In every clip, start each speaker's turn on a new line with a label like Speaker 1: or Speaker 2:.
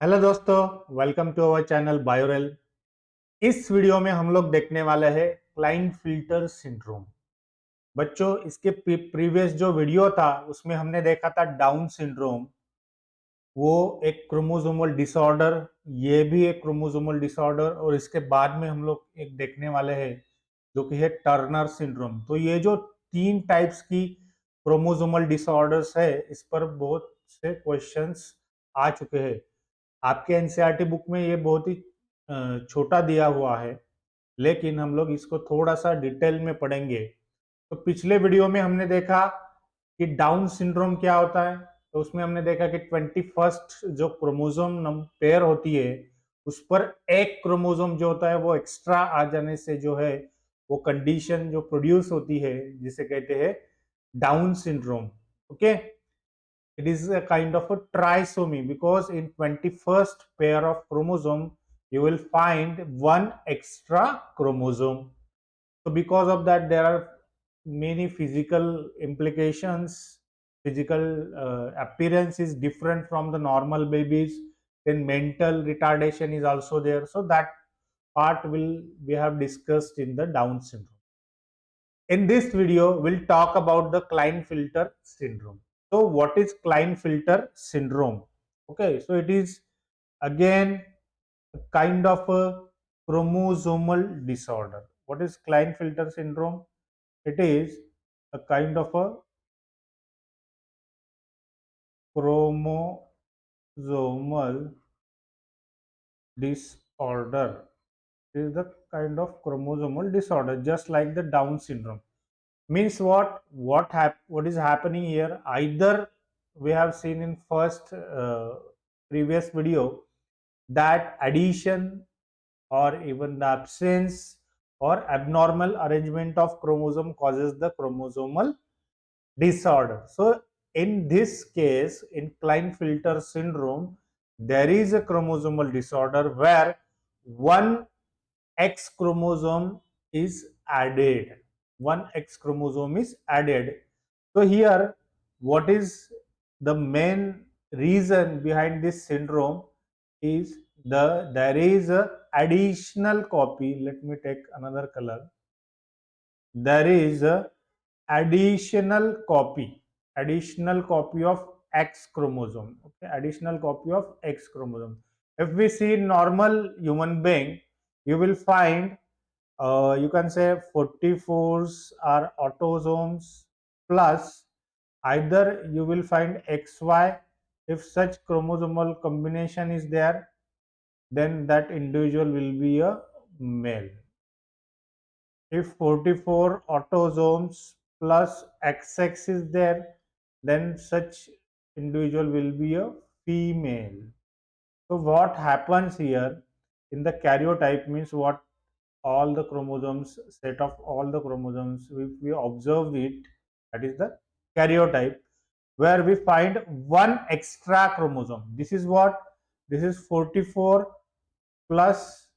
Speaker 1: Hello दोस्तों, welcome to our channel बायोरेल। इस video में हम लोग देखने वाले हैं क्लाइनफिल्टर सिंड्रोम। बच्चों, इसके प्रीवियस जो वीडियो था उसमें हमने देखा था डाउन सिंड्रोम। वो एक क्रोमोसोमल डिसऑर्डर, ये भी एक क्रोमोसोमल डिसऑर्डर, और इसके बाद में हम लोग एक देखने वाले हैं जो कि है टर्नर सिंड्रोम। तो ये जो तीन टाइप्स की क्रोमोसोमल डिसऑर्डर्स है, इस पर बहुत से क्वेश्चंस आ चुके हैं। आपके एनसीईआरटी बुक में ये बहुत ही छोटा दिया हुआ है, लेकिन हम लोग इसको थोड़ा सा डिटेल में पढ़ेंगे। तो पिछले वीडियो में हमने देखा कि डाउन सिंड्रोम क्या होता है। तो उसमें हमने देखा कि 21st जो क्रोमोसोम पेयर होती है, उस पर एक क्रोमोसोम जो होता है वो एक्स्ट्रा आ जाने से जो है वो कंडीशन जो प्रोड्यूस होती है जिसे कहते हैं down syndrome. Okay, it is a kind of a trisomy because in 21st pair of chromosome you will find one extra chromosome. So because of that there are many physical implications. Physical appearance is different from the normal babies. Then mental retardation is also there. So that part will we have discussed in the Down syndrome. In this video, we'll talk about the Klinefelter syndrome. So, what is Klinefelter syndrome? Okay, so it is again a kind of a chromosomal disorder. What is Klinefelter syndrome? It is a kind of a chromosomal disorder. It is the kind of chromosomal disorder, just like the Down syndrome. Means what is happening here? Either we have seen in first previous video that addition or even the absence or abnormal arrangement of chromosome causes the chromosomal disorder. So in this case, in Klinefelter syndrome, there is a chromosomal disorder where one X chromosome is added. One X chromosome is added. So here, what is the main reason behind this syndrome is there is a additional copy. Let me take another color. There is a additional copy of X chromosome. Okay, additional copy of X chromosome. If we see normal human being, you will find you can say 44s are autosomes plus either you will find XY. If such chromosomal combination is there, then that individual will be a male. If 44 autosomes plus XX is there, then such individual will be a female. So what happens here in the karyotype means what? All the chromosomes, set of all the chromosomes, if we observe it, that is the karyotype, where we find one extra chromosome. This is what? This is 44 plus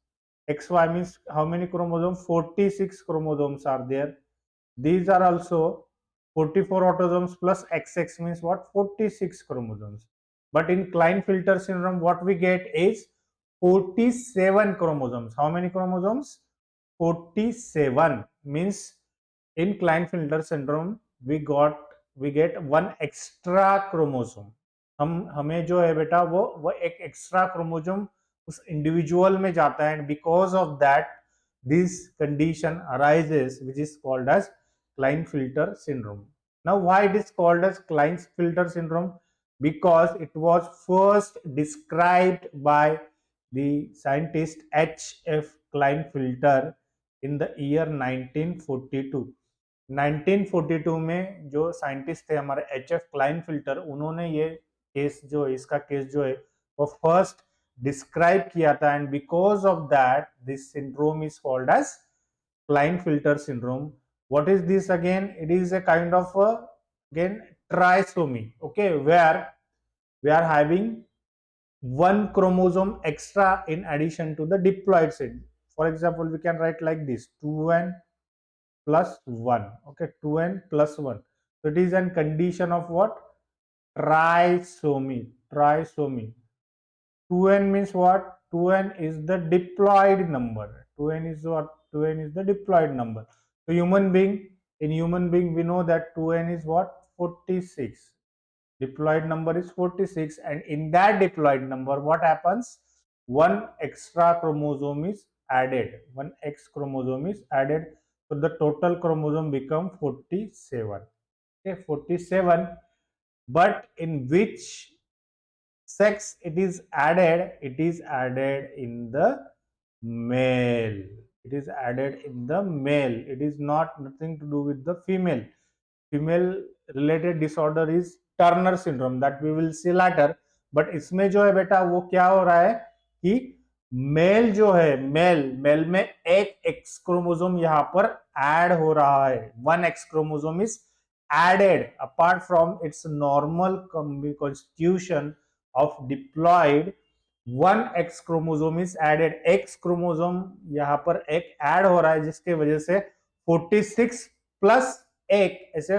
Speaker 1: XY means how many chromosomes? 46 chromosomes are there. These are also 44 autosomes plus XX means what? 46 chromosomes. But in Klinefelter syndrome, what we get is 47 chromosomes. How many chromosomes? 47 means in Klinefelter syndrome we get one extra chromosome. हमें जो है बेटा वो एक extra chromosome उस individual में जाता है, and because of that this condition arises, which is called as Klinefelter syndrome. Now, why it is called as Klinefelter syndrome? Because it was first described by the scientist H.F. Klinefelter in the year 1942. 1942 में जो scientist थे हमारे H.F. क्लाइनफिल्टर, उन्होंने ये case जो इसका case जो है वो फर्स्ट डिस्क्राइब किया था, and because of that this syndrome is called as Klinefelter syndrome. What is this again? It is a kind of again trisomy, okay, where we are having one chromosome extra in addition to the diploid set. For example, we can write like this: 2n plus 1. Okay, 2n plus 1. So it is a condition of what? Trisomy. 2n means what? 2n is the diploid number. 2n is what? 2n is the diploid number. So in human being, we know that 2n is what? 46. Diploid number is 46, and in that diploid number, what happens? One extra chromosome is added. One X chromosome is added. So the total chromosome become 47. Okay, 47. But in which sex it is added? It is added in the male. It is added in the male. It is not nothing to do with the female. Female related disorder is Turner syndrome, that we will see later. But इसमें जो है बेटा वो क्या हो रहा है कि मेल जो है, मेल में एक एक्स क्रोमोसोम यहाँ पर ऐड हो रहा है. One X chromosome is added apart from its normal constitution of diploid. One X chromosome is added. X chromosome यहाँ पर एक ऐड हो रहा है जिसके वजह से 46 प्लस एक ऐसे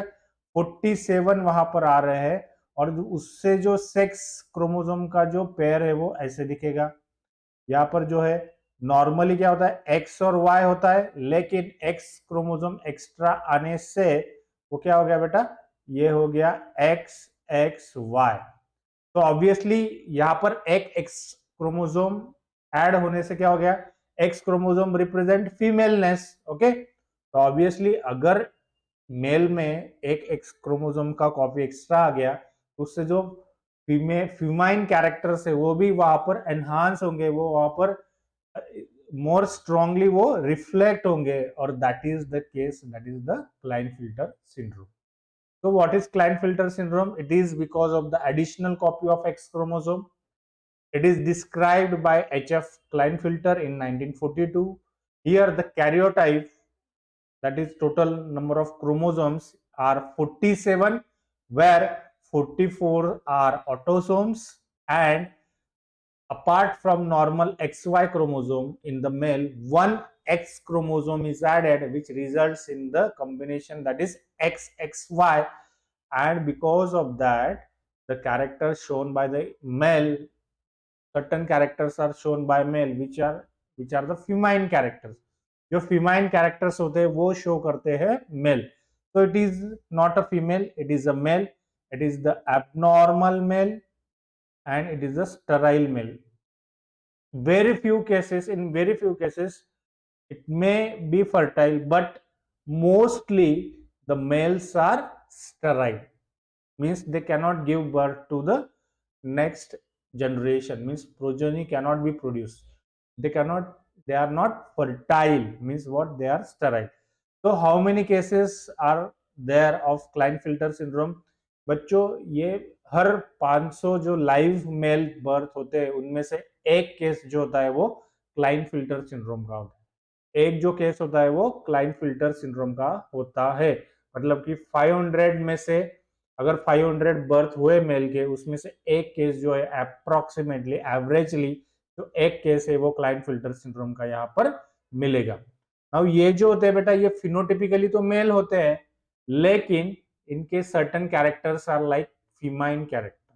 Speaker 1: 47 वहां पर आ रहे हैं. और उससे जो सेक्स क्रोमोसोम का जो पेयर है वो ऐसे दिखेगा. यहाँ पर जो है नॉर्मली क्या होता है, एक्स और वाई होता है, लेकिन एक्स क्रोमोसोम एक्स्ट्रा आने से वो क्या हो गया बेटा, ये हो गया एक्स एक्स वाई. तो ऑब्वियसली यहाँ पर एक एक्स क्रोमोसोम ऐड होने से क्या हो गया, x chromosome represent femaleness. Okay, तो ऑब्वियसली अगर मेल में एक एक्स क्रोमोसोम का कॉपी एक्स्ट्रा आ गया तो उससे जो फ्यूमाइन कैरेक्टर्स है वो भी वहां पर एनहांस होंगे, वो वहां पर मोर स्ट्रांगली वो रिफ्लेक्ट होंगे. और that is the case, that is the Klinefelter syndrome. So what is Klinefelter syndrome? It is because of the additional copy of X chromosome. It is described by H.F. Klinefelter in 1942. Here the karyotype, that is total number of chromosomes, are 47, where 44 are autosomes, and apart from normal XY chromosome in the male, one X chromosome is added, which results in the combination that is XXY. And because of that, the characters shown by the male, certain characters are shown by male, which are the feminine characters. जो feminine characters होते हैं वो show करते हैं male. So it is not a female, it is a male. It is the abnormal male and it is a sterile male. Very few cases, in very few cases, it may be fertile, but mostly the males are sterile. Means they cannot give birth to the next generation. Means progeny cannot be produced. They are not fertile. Means what? They are sterile. So how many cases are there of Klinefelter syndrome? बच्चों, ये हर 500 जो live mail birth होते हैं उनमें से एक case जो होता है वो क्लाइनफिल्टर सिंड्रोम का होता है. एक जो केस होता है वो क्लाइनफिल्टर सिंड्रोम का होता है. मतलब कि 500 में से अगर 500 बर्थ हुए मेल के, उसमें से एक केस जो है अप्रोक्सीमेटली एवरेजली जो एक केस है वो क्लाइनफिल्टर सिंड्रोम का यहाँ पर मिलेगा. अब ये जो होते हैं बेटा, ये फिनोटिपिकली तो मेल होते हैं, लेकिन इनके certain characters are like feminine character.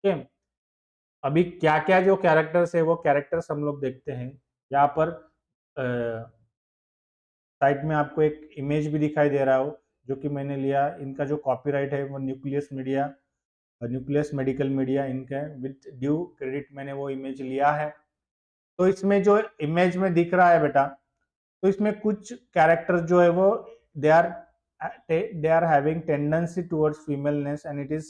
Speaker 1: Okay, अभी क्या क्या जो कैरेक्टर्स है वो कैरेक्टर्स हम लोग देखते हैं. यहाँ पर साइड में आपको एक इमेज भी दिखाई दे रहा हो जो कि मैंने लिया. इनका जो कॉपीराइट है वो न्यूक्लियस मेडिकल मीडिया इनका है. विद ड्यू क्रेडिट मैंने वो इमेज लिया है. तो इसमें जो इमेज में दिख रहा है बेटा, तो इसमें कुछ कैरेक्टर जो है वो they are having tendency towards femaleness and it is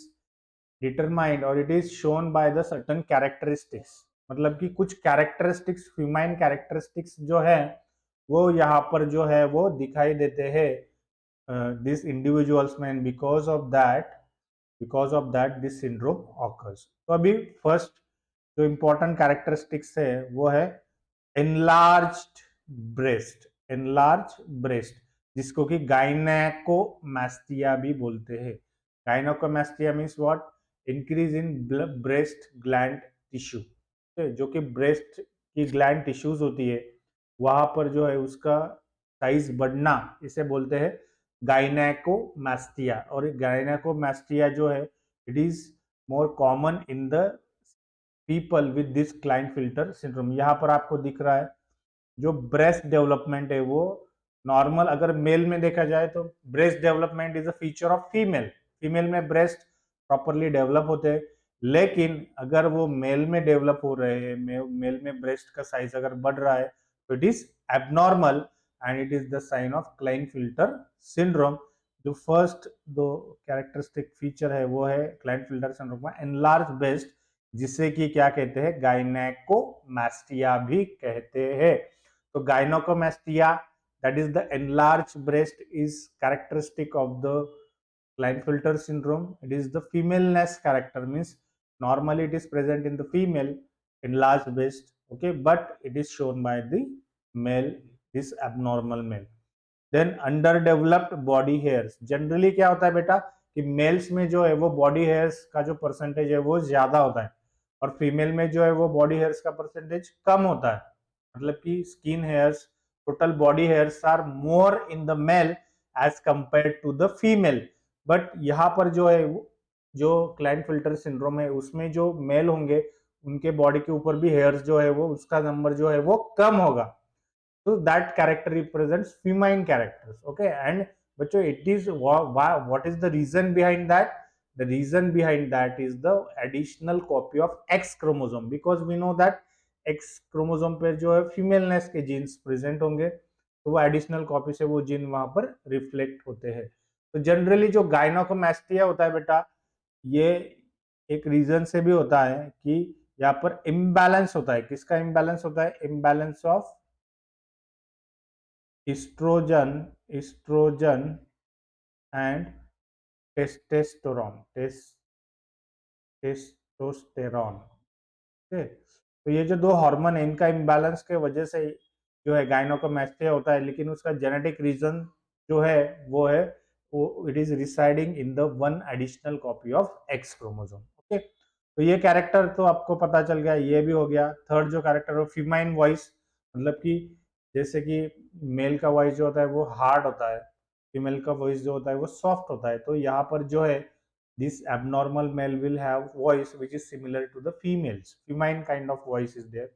Speaker 1: determined और it is shown by the certain characteristics. मतलब कि कुछ कैरेक्टरिस्टिक्स, फीमाइन कैरेक्टरिस्टिक्स जो है वो यहाँ पर जो है वो दिखाई देते हैं दिस इंडिविजुअल्स में. And because of that this syndrome occurs. तो अभी फर्स्ट जो इंपॉर्टेंट कैरेक्टरिस्टिक्स है वो है एनलार्ज्ड ब्रेस्ट, जिसको कि गाइनेकोमास्टिया भी बोलते हैं. Gynaecomastia means what? Increase in breast gland tissue. जो कि ब्रेस्ट की ग्लैंड टिश्यूज होती है वहां पर जो है उसका साइज बढ़ना, इसे बोलते हैं गाइनेकोमास्टिया. और गाइनेकोमास्टिया जो है it is more common in the people with this Klinefelter syndrome. यहाँ पर आपको दिख रहा है जो ब्रेस्ट डेवलपमेंट है वो नॉर्मल, अगर मेल में देखा जाए तो breast development is a feature of female. Female में ब्रेस्ट प्रॉपरली डेवलप होते हैं, लेकिन अगर वो मेल में डेवलप हो रहे हैं, मेल में ब्रेस्ट का साइज अगर बढ़ रहा है तो it is abnormal and it is the sign of Klinefelter syndrome. जो फर्स्ट दो कैरेक्टरिस्टिक फीचर है वो है क्लाइनफिल्टर सिंड्रोम का एनलार्ज ब्रेस्ट, जिसे कि क्या कहते हैं, गायनेकोमास्टिया भी कहते हैं। तो गायनेकोमास्टिया, that is the enlarged breast, is characteristic of the Klinefelter syndrome. It is the femaleness character, means normally it is present in the female enlarged breast, okay, but it is shown by the male, this abnormal male. Then under developed body hairs, generally क्या होता है बेटा कि mails में जो है वो body hairs का जो परसेंटेज है वो ज्यादा होता है, और फीमेल में जो है वो बॉडी हेयर्स का परसेंटेज कम होता है। मतलब कि skin hairs, total body hairs are more in the male as compare to the female. But यहाँ पर जो है जो क्लाइनफिल्टर सिंड्रोम है उसमें जो मेल होंगे उनके बॉडी के ऊपर भी हेयर्स जो है वो उसका नंबर जो है वो कम होगा। So that character represents feminine characters, okay, and बच्चों it is what is the reason behind that? The reason behind that is the additional copy of X chromosome, because we know that X chromosome पे जो है femaleness के genes present होंगे, तो वो additional copy से वो जीन वहां पर रिफ्लेक्ट होते हैं। तो जनरली जो गायनोकोमास्टिया होता है बेटा, ये एक रीजन से भी होता है कि यहाँ पर इम्बैलेंस होता है। किसका इम्बैलेंस होता है? Imbalance of oestrogen and testosterone, ठीक। तो ये जो दो हार्मोन है इनका इम्बैलेंस के वजह से जो है गायनोकोमास्टिया होता है, लेकिन उसका जेनेटिक रीजन जो है वो है वो it is residing in the one additional copy of x chromosome, okay. तो ये कैरेक्टर तो आपको पता चल गया, ये भी हो गया। थर्ड जो कैरेक्टर है फीमाइन वॉइस, मतलब कि जैसे कि मेल का वॉइस जो होता है वो हार्ड होता है, फीमेल का वॉइस जो होता है वो सॉफ्ट होता है। तो यहाँ पर जो है this abnormal male will have voice which is similar to the females, feminine kind of voice is there।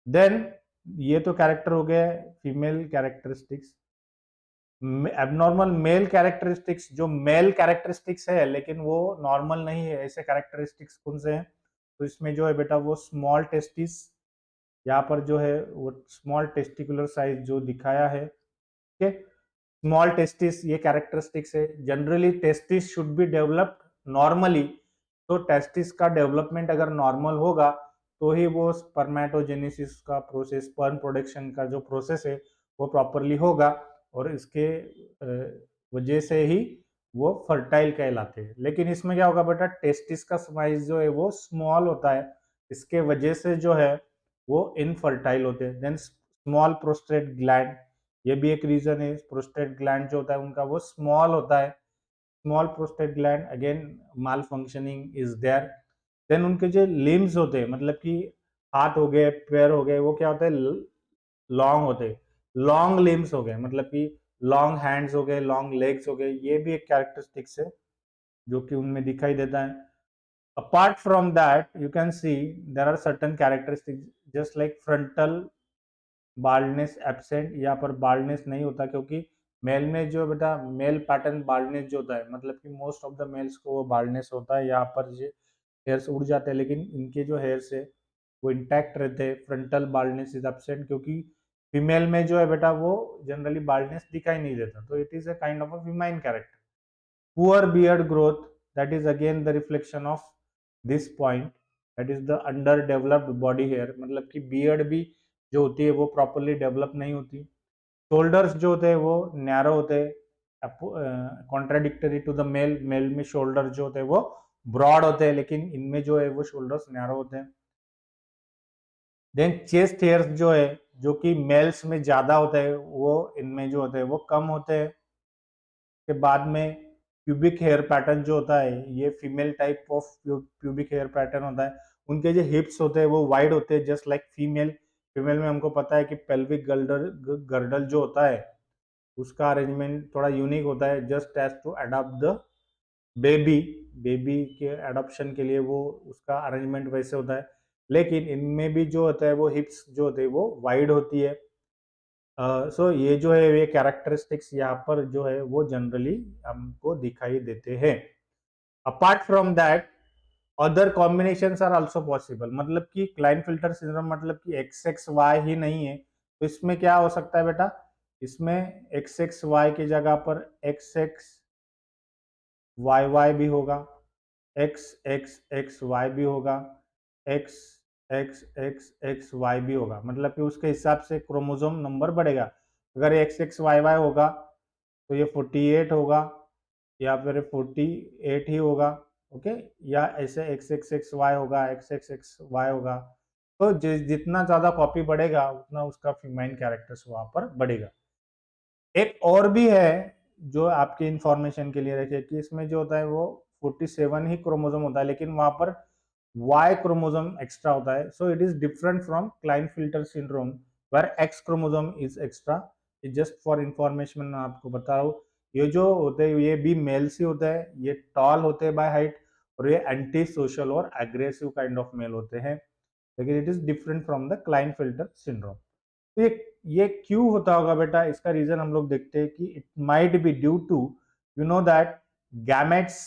Speaker 1: then ये तो कैरेक्टर हो गए female characteristics. Abnormal male characteristics, जो मेल कैरेक्टरिस्टिक्स है लेकिन वो नॉर्मल नहीं है, ऐसे कैरेक्टरिस्टिक्स कौन से हैं? तो इसमें जो है बेटा वो स्मॉल टेस्टिस, यहाँ पर जो है वो स्मॉल टेस्टिकुलर साइज जो दिखाया है, ठीक है। स्मॉल टेस्टिस ये कैरेक्टरिस्टिक्स है। Generally testis should be developed normally, तो टेस्टिस का डेवलपमेंट अगर नॉर्मल होगा तो ही वो स्पर्मेटोजेनेसिस का प्रोसेस, स्पर्म प्रोडक्शन का जो प्रोसेस है वो प्रॉपरली होगा, और इसके वजह से ही वो फर्टाइल कहलाते हैं। लेकिन इसमें क्या होगा बेटा, टेस्टिस का साइज जो है वो स्मॉल होता है, इसके वजह से जो है वो इनफर्टाइल होते हैं। देन स्मॉल प्रोस्टेट ग्लैंड, ये भी एक रीजन है। प्रोस्टेट ग्लैंड जो होता है उनका वो स्मॉल होता है, small prostate gland, again malfunctioning is there. Then उनके जो लिम्स होते हैं, मतलब कि हाथ हो गए, पैर हो गए, वो क्या होते हैं, लॉन्ग होते हैं, लॉन्ग लिम्स हो गए, मतलब कि लॉन्ग हैंड्स हो गए, लॉन्ग लेग्स हो गए, ये भी एक कैरेक्टरिस्टिक्स है जो कि उनमें दिखाई देता है। apart from that you can see there are certain characteristics just like frontal baldness absent, यहाँ पर बाल्डनेस नहीं होता, क्योंकि मेल में जो बेटा मेल पैटर्न बाल्डनेस जो होता है, मतलब कि मोस्ट ऑफ द मेल्स को वो बाल्डनेस होता है, यहाँ पर जो हेयर्स उड़ जाते हैं, लेकिन इनके जो हेयर्स है वो इंटैक्ट रहते हैं। फ्रंटल बाल्डनेस इज एब्सेंट, क्योंकि फीमेल में जो है बेटा वो जनरली बाल्डनेस दिखाई नहीं देता, तो it is a kind of a feminine character. Poor beard growth, that is again the reflection of this point, that is the under developed body hair, मतलब कि बियर्ड भी जो होती है वो प्रॉपरली डेवलप नहीं होती। शोल्डर्स जो होते हैं वो नैरो होते हैं, contradictory to the male, male में शोल्डर जो होते हैं वो ब्रॉड होते हैं, लेकिन इनमें जो है वो शोल्डर्स नैरो होते हैं। देन चेस्ट हेयर्स जो है, जो कि मेल्स में ज्यादा होते हैं, वो इनमें जो होते हैं वो कम होते हैं। के बाद में प्यूबिक हेयर पैटर्न जो होता है, ये female type of pubic hair pattern होता है। उनके जो हिप्स होते हैं वो वाइड होते हैं, जस्ट लाइक फीमेल। फीमेल में हमको पता है कि पेल्विक गर्डल गर्डल जो होता है उसका अरेंजमेंट थोड़ा यूनिक होता है, just as to adopt the baby, baby के अडॉप्शन के लिए वो उसका अरेंजमेंट वैसे होता है। लेकिन इनमें भी जो होता है वो हिप्स जो होते हैं वो वाइड होती है। सो ये जो है ये कैरेक्टरिस्टिक्स यहाँ पर जो है वो जनरली हमको दिखाई देते हैं। Apart from that other combinations are also possible, मतलब कि क्लाइन फिल्टर सिंड्रोम मतलब कि एक्स एक्स वाई ही नहीं है, तो इसमें क्या हो सकता है बेटा, इसमें एक्स एक्स वाई की जगह पर एक्स एक्स वाई वाई भी होगा, एक्स एक्स एक्स वाई भी होगा, X X X X Y भी होगा, मतलब कि उसके हिसाब से क्रोमोसोम नंबर बढ़ेगा। अगर एक्स एक्स वाई वाई होगा तो ये 48 होगा या फिर 48 ही होगा। ओके, या ऐसे एक्स एक्स एक्स वाई होगा, एक्स एक्स एक्स वाई होगा। तो जितना ज्यादा कॉपी बढ़ेगा उतना उसका मेन कैरेक्टर्स वहां पर बढ़ेगा। एक और भी है जो आपकी इंफॉर्मेशन के लिए रखे कि इसमें जो होता है वो 47 ही क्रोमोसोम होता है, लेकिन वहां पर Y क्रोमोसोम एक्स्ट्रा होता है। So it is different from Klinefelter syndrome where X chromosome is extra. Just for information मैं आपको बता रहा हूँ, ये जो होते हैं ये भी मेल्स ही होते हैं, ये टॉल होते हैं बाय हाइट, और ये एंटी सोशल और एग्रेसिव काइंड ऑफ मेल होते हैं, लेकिन it is different from the Klinefelter syndrome. तो ये क्यों होता होगा बेटा, इसका रीजन हम लोग देखते हैं कि it might be due to, you know that gametes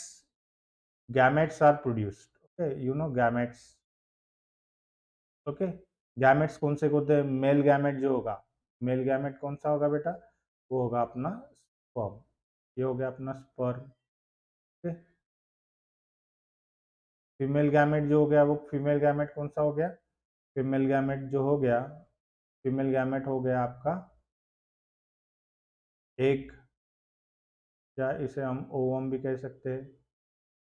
Speaker 1: gametes are produced. Okay, you know gametes. Okay, gametes कौन से होते हैं, मेल गैमेट जो होगा, मेल गैमेट कौन सा होगा बेटा, वो होगा अपना स्पर्म। ये हो गया अपना स्पर्म। ओके, फीमेल गैमेट जो हो गया वो फीमेल गैमेट कौन सा हो गया, फीमेल गैमेट जो हो गया, फीमेल गैमेट हो गया आपका एग, या इसे हम ओवम भी कह सकते हैं।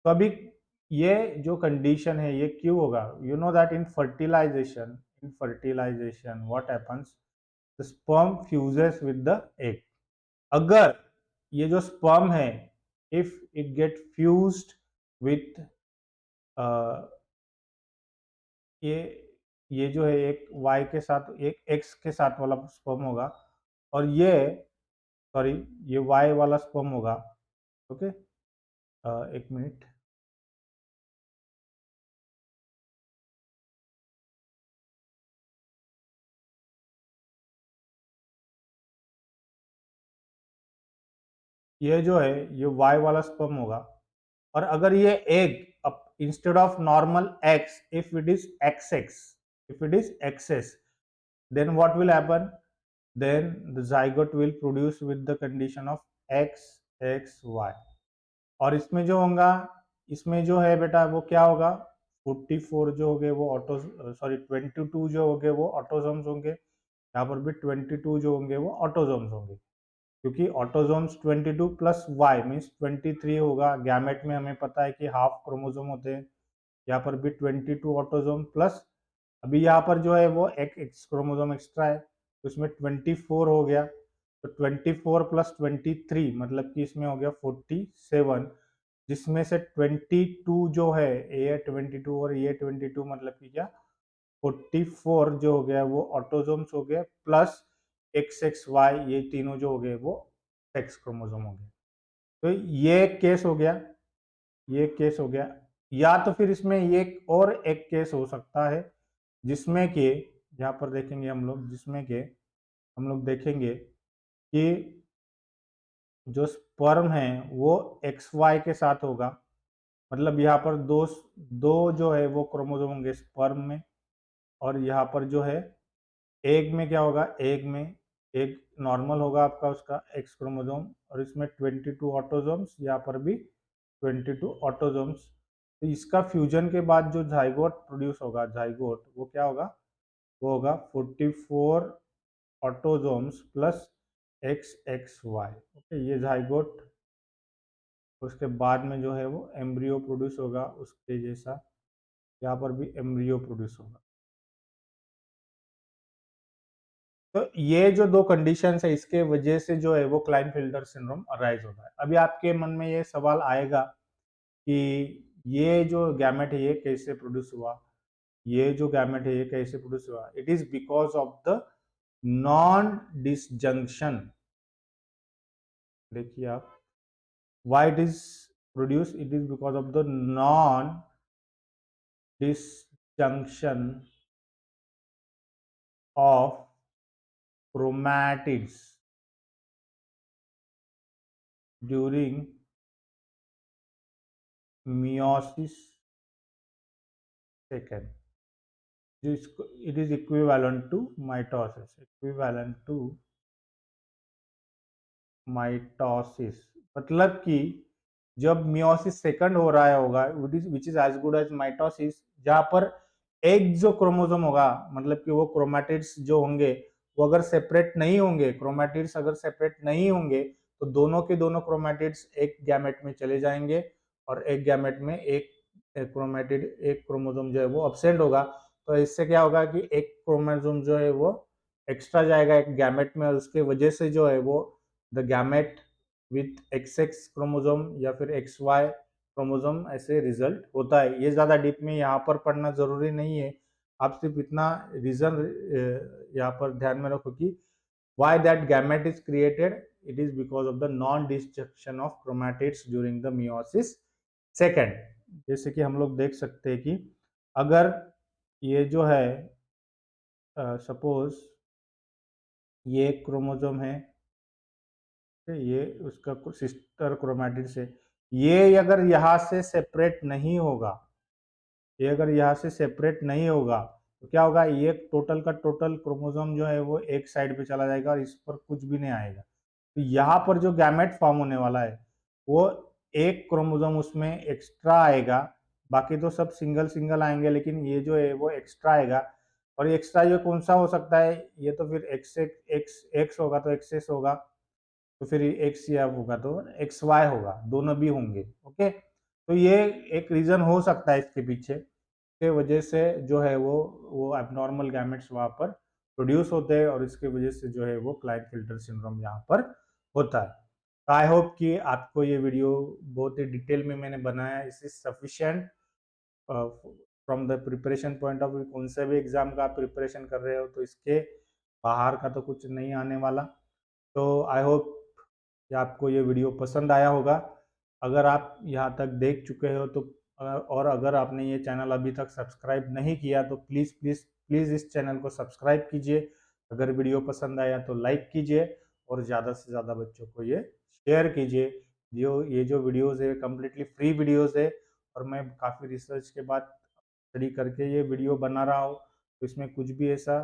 Speaker 1: तो अभी ये जो कंडीशन है ये क्यों होगा, you know that in fertilization what happens, the sperm fuses with the egg. अगर ये जो स्पर्म है, if it get fused with ये ये जो है एक y के साथ एक x के साथ वाला स्पर्म होगा, और ये सॉरी ये y वाला स्पर्म होगा। ओके, एक मिनट, ये जो है ये y वाला स्पर्म होगा, और अगर ये egg instead of normal x, if it is xx, if it is xs, then what will happen, then the zygote will produce with the condition of x x y। और इसमें जो होगा, इसमें जो है बेटा वो क्या होगा, 44 जो होंगे वो ऑटो सॉरी 22 जो होंगे वो ऑटोजोम्स होंगे, यहाँ पर भी 22 जो होंगे वो ऑटोजोम्स होंगे, क्योंकि ऑटोजोम्स 22 प्लस वाई मीन्स 23 होगा। गैमेट में हमें पता है कि हाफ क्रोमोजोम होते हैं, यहाँ पर भी 22 ऑटोजोम प्लस अभी यहाँ पर जो है वो एक एक्स क्रोमोजोम एक्स्ट्रा है, तो इसमें 24 हो गया, तो 24 प्लस 23 मतलब कि इसमें हो गया 47, जिसमें से 22 जो है, ये 22 और ये 22 मतलब कि क्या 44 जो हो गया वो ऑटोजोम्स हो गए, प्लस एक्स एक्स वाई ये तीनों जो हो गए वो सेक्स क्रोमोजोम हो गए। तो ये केस हो गया, ये केस हो गया। या तो फिर इसमें ये और एक केस हो सकता है जिसमें कि यहाँ पर देखेंगे हम लोग, जिसमें कि हम लोग देखेंगे कि जो स्पर्म है वो एक्स वाई के साथ होगा, मतलब यहाँ पर दो दो जो है वो क्रोमोसोम होंगे स्पर्म में, और यहाँ पर जो है एग में क्या होगा, एग में एक नॉर्मल होगा आपका उसका एक्स क्रोमोसोम, और इसमें 22 ऑटोजोम्स, यहाँ पर भी 22 ऑटोजोम्स। तो इसका फ्यूजन के बाद जो जाइगोट प्रोड्यूस होगा, जाइगोट वो क्या होगा, वो होगा 44 autosomes plus X X Y. Okay, ये जाइगोट, उसके बाद में जो है वो एम्ब्रियो प्रोड्यूस होगा उसके जैसा, यहाँ पर भी एम्ब्रियो प्रोड्यूस होगा। तो ये जो दो कंडीशंस है इसके वजह से जो है वो क्लाइनफिल्टर सिंड्रोम अराइज होता है। अभी आपके मन में ये सवाल आएगा कि ये जो गैमेट है ये कैसे प्रोड्यूस हुआ, ये जो गैमेट है ये कैसे प्रोड्यूस हुआ, it is because of the non disjunction. देखिए आप, why it is produce, it is because of the non junction of chromatids during meiosis second. It is equivalent to mitosis. Equivalent to mitosis मतलब कि जब meiosis second हो रहा होगा which is as good as mitosis, जहां पर एक जो क्रोमोसोम होगा मतलब कि वो क्रोमैटिड्स जो होंगे वो अगर सेपरेट नहीं होंगे, क्रोमैटिड्स अगर सेपरेट नहीं होंगे तो दोनों के दोनों क्रोमैटिड्स एक गैमेट में चले जाएंगे और एक गैमेट में एक क्रोमैटिड एक क्रोमोसोम जो है वो अब्सेंट होगा। तो इससे क्या होगा कि एक क्रोमोसोम जो है वो एक्स्ट्रा जाएगा एक गैमेट में और उसके वजह से जो है वो the gamete with XX chromosome या फिर XY क्रोमोसोम ऐसे रिजल्ट होता है। ये ज़्यादा डीप में यहाँ पर पढ़ना ज़रूरी नहीं है, आप सिर्फ इतना रीज़न यहाँ पर ध्यान में रखो कि why that gamete is created, it is because of the non disjunction of chromatids during the meiosis second। जैसे कि हम लोग देख सकते हैं कि अगर ये जो है सपोज ये एक क्रोमोसोम है, ये उसका सिस्टर क्रोमैटिड से, ये अगर यहाँ से सेपरेट नहीं होगा, ये अगर यहाँ से सेपरेट नहीं होगा तो क्या होगा, ये टोटल का टोटल क्रोमोसोम जो है वो एक साइड पे चला जाएगा और इस पर कुछ भी नहीं आएगा। तो यहाँ पर जो गैमेट फॉर्म होने वाला है वो एक क्रोमोसोम उसमें एक्स्ट्रा आएगा, बाकी तो सब सिंगल सिंगल आएंगे लेकिन ये जो है वो एक्स्ट्रा आएगा। और एक्स्ट्रा ये कौन सा हो सकता है, ये तो फिर एक्स एक्स एक्स होगा तो एक्सेस होगा, तो फिर एक्स या होगा तो एक्स वाई होगा, दोनों भी होंगे। ओके, तो ये एक रीजन हो सकता है इसके पीछे के वजह से जो है वो एबनॉर्मल गैमेट्स वहाँ पर प्रोड्यूस होते हैं और इसके वजह से जो है वो क्लाइनफिल्टर सिंड्रोम यहाँ पर होता है। तो आई होप कि आपको ये वीडियो बहुत ही डिटेल में मैंने बनाया, इस is sufficient from the preparation point of view. कौन से भी एग्जाम का आप प्रिपरेशन कर रहे हो तो इसके बाहर का तो कुछ नहीं आने वाला। तो आई होप कि आपको ये वीडियो पसंद आया होगा। अगर आप यहाँ तक देख चुके हो तो और अगर आपने ये चैनल अभी तक सब्सक्राइब नहीं किया तो प्लीज़ प्लीज़ प्लीज़ इस चैनल को सब्सक्राइब कीजिए। अगर वीडियो पसंद आया तो लाइक कीजिए और ज़्यादा से ज़्यादा बच्चों को ये शेयर कीजिए। ये जो वीडियोस है कम्प्लीटली फ्री वीडियोस है और मैं काफ़ी रिसर्च के बाद स्टडी करके ये वीडियो बना रहा हूँ, तो इसमें कुछ भी ऐसा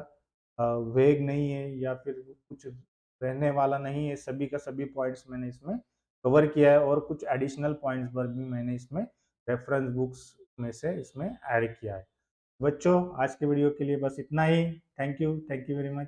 Speaker 1: वेग नहीं है या फिर कुछ रहने वाला नहीं है। सभी का सभी पॉइंट्स मैंने इसमें कवर किया है और कुछ एडिशनल पॉइंट्स पर भी मैंने इसमें रेफरेंस बुक्स में से इसमें ऐड किया है। बच्चों आज के वीडियो के लिए बस इतना ही। Thank you very much.